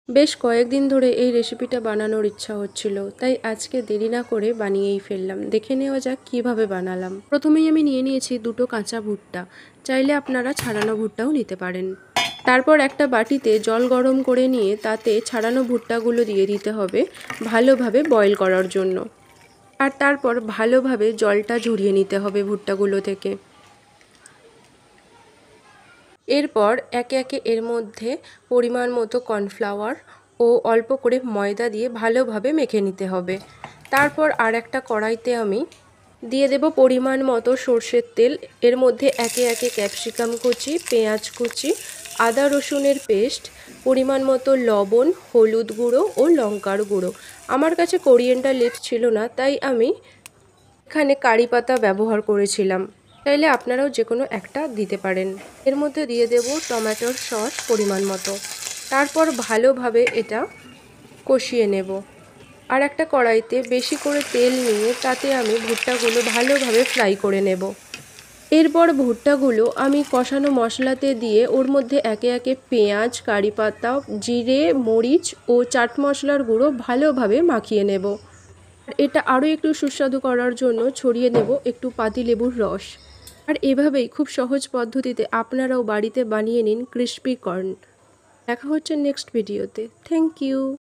বেশ কয়েকদিন ধরে এই রেসিপিটা বানানোর ইচ্ছা হচ্ছিল, তাই আজকে দেরি না করে বানিয়েই ফেললাম। দেখে নেওয়া যাক কিভাবে বানালাম। প্রথমেই আমি নিয়ে নিয়েছি দুটো কাঁচা ভুট্টা, চাইলে আপনারা ছাড়ানো ভুট্টাও নিতে পারেন। তারপর একটা বাটিতে জল গরম করে নিয়ে তাতে ছাড়ানো ভুট্টাগুলো দিয়ে দিতে হবে ভালোভাবে বয়েল করার জন্য। আর তারপর ভালোভাবে জলটা ঝরিয়ে নিতে হবে ভুট্টাগুলো থেকে। এরপর একে একে এর মধ্যে পরিমাণ মতো কর্নফ্লাওয়ার ও অল্প করে ময়দা দিয়ে ভালোভাবে মেখে নিতে হবে। তারপর আর একটা কড়াইতে আমি দিয়ে দেব পরিমাণ মতো সর্ষের তেল। এর মধ্যে একে একে ক্যাপসিকাম কুচি, পেঁয়াজ কুচি, আদা রসুনের পেস্ট, পরিমাণ মতো লবণ, হলুদ গুঁড়ো ও লঙ্কার গুঁড়ো। আমার কাছে কোরিয়েন্ডার লিভস ছিল না, তাই আমি এখানে কারি পাতা ব্যবহার করেছিলাম। চাইলে আপনারাও যে কোনো একটা দিতে পারেন। এর মধ্যে দিয়ে দেব টমেটোর সস পরিমাণ মতো। তারপর ভালোভাবে এটা কষিয়ে নেব। আর একটা কড়াইতে বেশি করে তেল নিয়ে তাতে আমি ভুট্টাগুলো ভালোভাবে ফ্রাই করে নেব। এরপর ভুট্টাগুলো আমি কষানো মশলাতে দিয়ে ওর মধ্যে একে একে পেঁয়াজ, কারি পাতা, জিরে, মরিচ ও চাট মশলার গুঁড়ো ভালোভাবে মাখিয়ে নেব। এটা আরও একটু সুস্বাদু করার জন্য ছড়িয়ে নেব একটু পাতিলেবুর রস। আর এভাবেই খুব সহজ পদ্ধতিতে আপনারাও বাড়িতে বানিয়ে নিন ক্রিস্পি কর্ন। দেখা হচ্ছে নেক্সট ভিডিওতে। Thank you.